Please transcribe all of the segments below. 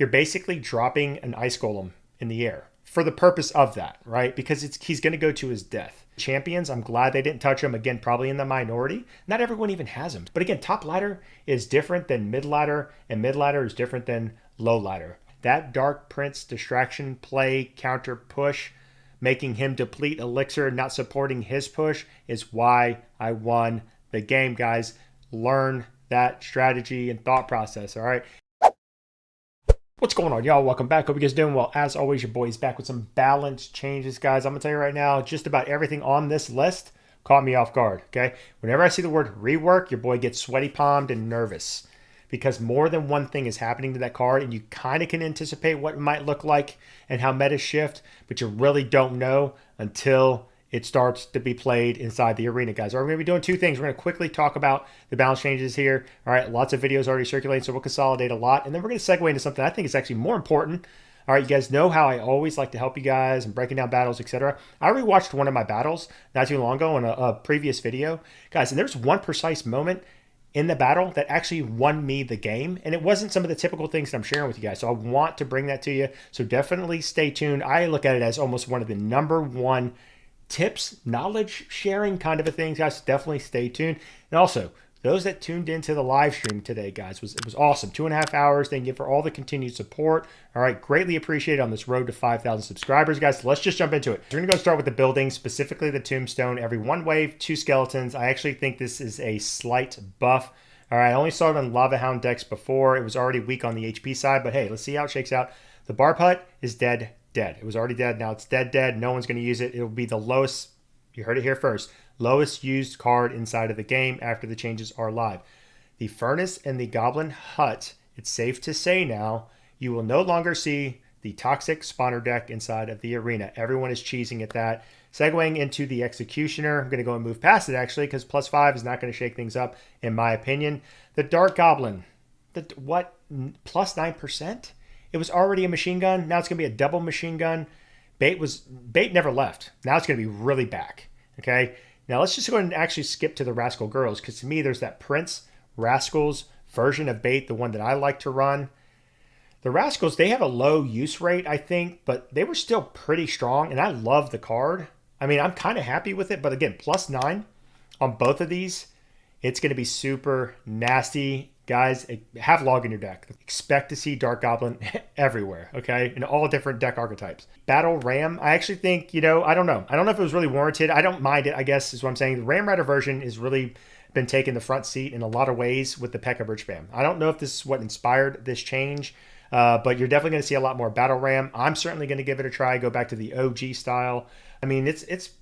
you're basically dropping an ice golem in the air for the purpose of that, right? Because he's going to go to his death. Champions, I'm glad they didn't touch him. Again, probably in the minority. Not everyone even has him. But again, top ladder is different than mid ladder, and mid ladder is different than low ladder. That Dark Prince distraction play, counter push, making him deplete elixir, not supporting his push, is why I won the game, guys. Learn that strategy and thought process, all right? What's going on, y'all? Welcome back. Hope you guys doing well. As always, your boy's back with some balance changes, guys. I'm going to tell you right now, just about everything on this list caught me off guard, okay? Whenever I see the word rework, your boy gets sweaty palmed and nervous because more than one thing is happening to that card, and you kind of can anticipate what it might look like and how meta shift, but you really don't know until it starts to be played inside the arena, guys. All right, we're going to be doing two things. We're going to quickly talk about the balance changes here. All right, lots of videos already circulating, so we'll consolidate a lot. And then we're going to segue into something I think is actually more important. All right, you guys know how I always like to help you guys and breaking down battles, etc. I rewatched one of my battles not too long ago in a previous video. Guys, and there's one precise moment in the battle that actually won me the game. And it wasn't some of the typical things that I'm sharing with you guys. So I want to bring that to you. So definitely stay tuned. I look at it as almost one of the #1 tips, knowledge sharing kind of a thing, guys. Definitely stay tuned. And also, those that tuned into the live stream today, guys, it was awesome. 2.5 hours. Thank you for all the continued support. All right, greatly appreciated on this road to 5,000 subscribers, guys. So let's just jump into it. We're going to go start with the building, specifically the tombstone. Every one wave, 2 skeletons. I actually think this is a slight buff. All right, I only saw it on Lava Hound decks before. It was already weak on the HP side, but hey, let's see how it shakes out. The Barb Hut is dead. It was already dead. Now it's dead. No one's going to use it. It'll be the lowest, you heard it here first, lowest used card inside of the game after the changes are live. The Furnace and the Goblin Hut, it's safe to say now, you will no longer see the Toxic Spawner deck inside of the arena. Everyone is cheesing at that. Segueing into the Executioner, I'm going to go and move past it actually because +5 is not going to shake things up in my opinion. The Dark Goblin, what, +9%? It was already a machine gun. Now it's going to be a double machine gun. Bait never left. Now it's going to be really back. Okay. Now let's just go ahead and actually skip to the Rascal Girls, because to me there's that Prince Rascals version of Bait, the one that I like to run. The Rascals, they have a low use rate, I think, but they were still pretty strong, and I love the card. I mean, I'm kind of happy with it, but again, +9 on both of these. It's going to be super nasty. Guys, have log in your deck. Expect to see Dark Goblin everywhere, okay? In all different deck archetypes. Battle Ram, I actually think, I don't know. I don't know if it was really warranted. I don't mind it, I guess is what I'm saying. The Ram Rider version has really been taking the front seat in a lot of ways with the P.E.K.K.A. Bridge Spam. I don't know if this is what inspired this change, but you're definitely going to see a lot more Battle Ram. I'm certainly going to give it a try, go back to the OG style. I mean,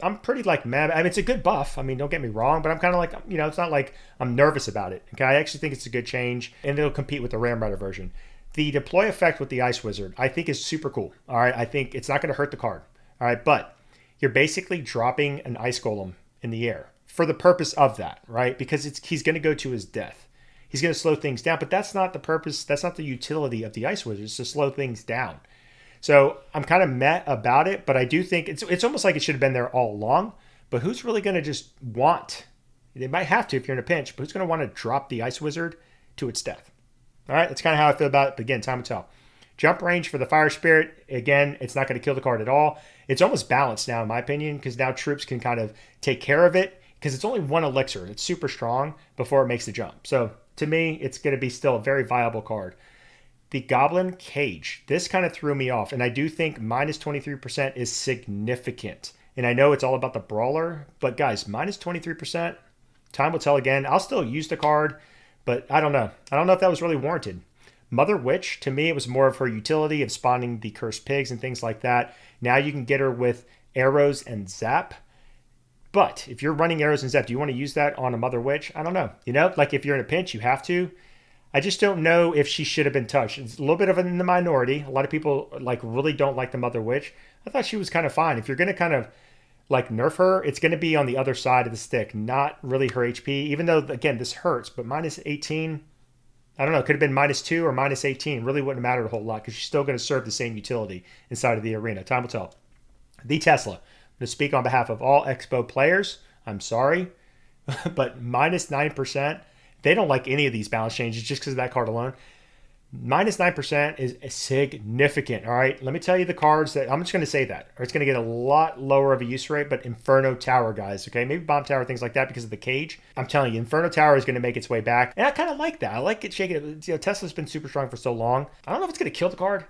I'm pretty like mad. I mean, it's a good buff. I mean, don't get me wrong, but I'm kind of like, it's not like I'm nervous about it. Okay. I actually think it's a good change, and it'll compete with the Ram Rider version. The deploy effect with the Ice Wizard, I think is super cool. All right. I think it's not going to hurt the card. All right. But you're basically dropping an Ice Golem in the air for the purpose of that, right? Because he's going to go to his death. He's going to slow things down, but that's not the purpose. That's not the utility of the Ice Wizard. It's to slow things down. So I'm kind of meh about it, but I do think it's almost like it should have been there all along. But who's really going to just want? They might have to if you're in a pinch, but who's going to want to drop the Ice Wizard to its death? All right, that's kind of how I feel about it. But again, time will tell. Jump range for the Fire Spirit, again, it's not going to kill the card at all. It's almost balanced now, in my opinion, because now troops can kind of take care of it because it's only 1 elixir. It's super strong before it makes the jump. So to me, it's going to be still a very viable card. The Goblin Cage. This kind of threw me off, and I do think -23% is significant. And I know it's all about the Brawler, but guys, -23%, time will tell again. I'll still use the card, but I don't know. I don't know if that was really warranted. Mother Witch, to me, it was more of her utility of spawning the Cursed Pigs and things like that. Now you can get her with arrows and zap. But if you're running arrows and zap, do you want to use that on a Mother Witch? I don't know. Like if you're in a pinch, you have to. I just don't know if she should have been touched. It's a little bit of in the minority. A lot of people really don't like the Mother Witch. I thought she was kind of fine. If you're going to kind of nerf her, it's going to be on the other side of the stick, not really her HP. Even though, again, this hurts, but -18, I don't know, it could have been -2 or -18. Really wouldn't matter a whole lot because she's still going to serve the same utility inside of the arena. Time will tell. The Tesla. I'm going to speak on behalf of all Expo players. I'm sorry, but -9%. They don't like any of these balance changes just because of that card alone. -9% is significant. All right, let me tell you the cards that I'm just going to say that, or it's going to get a lot lower of a use rate. But Inferno Tower, guys, okay, maybe Bomb Tower, things like that because of the cage. I'm telling you, Inferno Tower is going to make its way back, and I kind of like that. I like it shaking it. You know, Tesla's been super strong for so long. I don't know if it's going to kill the card.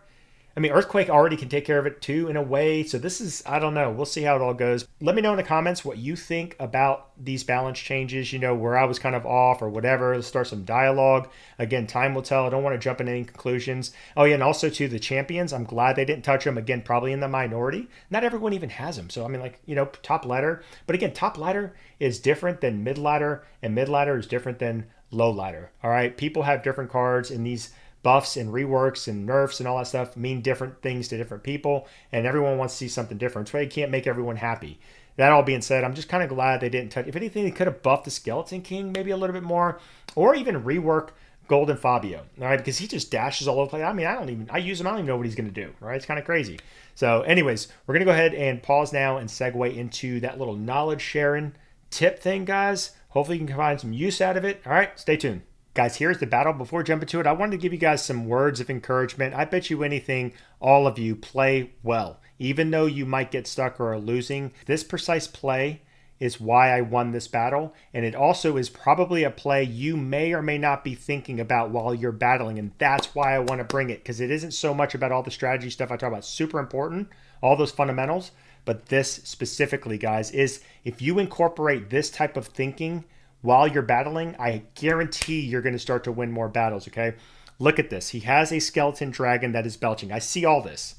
I mean, Earthquake already can take care of it too in a way. So this is, I don't know. We'll see how it all goes. Let me know in the comments what you think about these balance changes, you know, where I was kind of off or whatever. Let's start some dialogue. Again, time will tell. I don't want to jump into any conclusions. Oh, yeah, and also to the champions, I'm glad they didn't touch them. Again, probably in the minority. Not everyone even has them. So, I mean, like, you know, top ladder. But again, top ladder is different than mid ladder, and mid ladder is different than low ladder. All right, people have different cards in these buffs and reworks and nerfs and all that stuff mean different things to different people, and everyone wants to see something different. That's why you can't make everyone happy. That all being said, I'm just kind of glad they didn't touch. If anything, they could have buffed the Skeleton King maybe a little bit more, or even rework Golden Fabio, all right? Because he just dashes all over the place. I mean, I use him. I don't even know what he's going to do, right? It's kind of crazy. So anyways, we're going to go ahead and pause now and segue into that little knowledge sharing tip thing, guys. Hopefully you can find some use out of it. All right, stay tuned. Guys, here's the battle. Before we jump into it, I wanted to give you guys some words of encouragement. I bet you anything, all of you play well. Even though you might get stuck or are losing, this precise play is why I won this battle. And it also is probably a play you may or may not be thinking about while you're battling. And that's why I want to bring it, because it isn't so much about all the strategy stuff I talk about. Super important, all those fundamentals. But this specifically, guys, is if you incorporate this type of thinking while you're battling, I guarantee you're going to start to win more battles, okay? Look at this. He has a skeleton dragon that is belching. I see all this.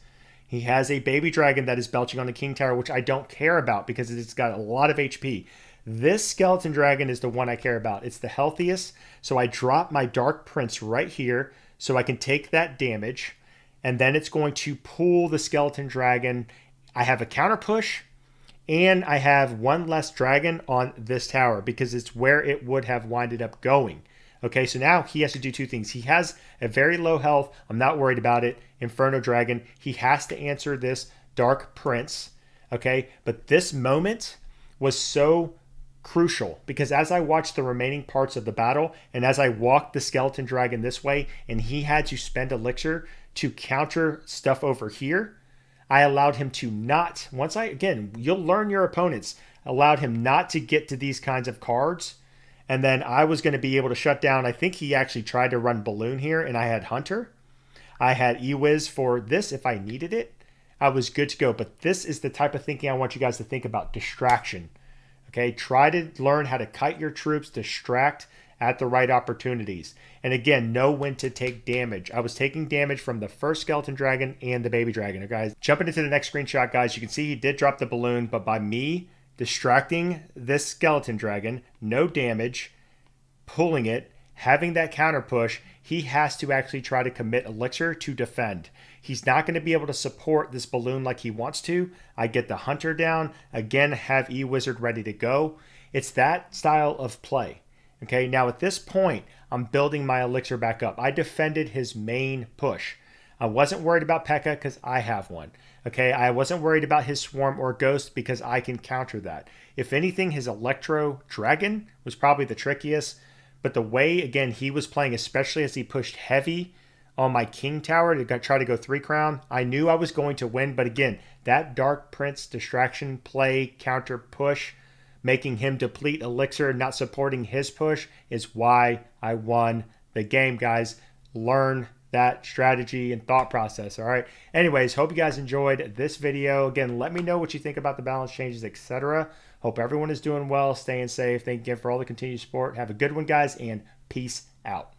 He has a baby dragon that is belching on the King Tower, which I don't care about because it's got a lot of HP. This skeleton dragon is the one I care about. It's the healthiest, so I drop my Dark Prince right here so I can take that damage, and then it's going to pull the skeleton dragon. I have a counter push, and I have one less dragon on this tower because it's where it would have winded up going. Okay, so now he has to do two things. He has a very low health. I'm not worried about it. Inferno Dragon. He has to answer this Dark Prince. Okay, but this moment was so crucial because as I watched the remaining parts of the battle and as I walked the Skeleton Dragon this way and he had to spend elixir to counter stuff over here, I allowed him to not, again, you'll learn your opponents, allowed him not to get to these kinds of cards. And then I was going to be able to shut down. I think he actually tried to run Balloon here, and I had Hunter. I had E-Wiz for this if I needed it. I was good to go. But this is the type of thinking I want you guys to think about, distraction. Okay, try to learn how to kite your troops, distract at the right opportunities. And again, know when to take damage. I was taking damage from the first Skeleton Dragon and the Baby Dragon. Okay, guys, jumping into the next screenshot, guys, you can see he did drop the balloon, but by me distracting this Skeleton Dragon, no damage, pulling it, having that counter push, he has to actually try to commit elixir to defend. He's not going to be able to support this balloon like he wants to. I get the Hunter down, again, have E-Wizard ready to go. It's that style of play. Okay, now at this point, I'm building my elixir back up. I defended his main push. I wasn't worried about P.E.K.K.A because I have one. Okay, I wasn't worried about his Swarm or Ghost because I can counter that. If anything, his Electro Dragon was probably the trickiest. But the way, again, he was playing, especially as he pushed heavy on my King Tower to try to go 3 crown, I knew I was going to win. But again, that Dark Prince distraction play, counter push, making him deplete elixir, not supporting his push is why I won the game, guys. Learn that strategy and thought process, all right? Anyways, hope you guys enjoyed this video. Again, let me know what you think about the balance changes, etc. Hope everyone is doing well, staying safe. Thank you again for all the continued support. Have a good one, guys, and peace out.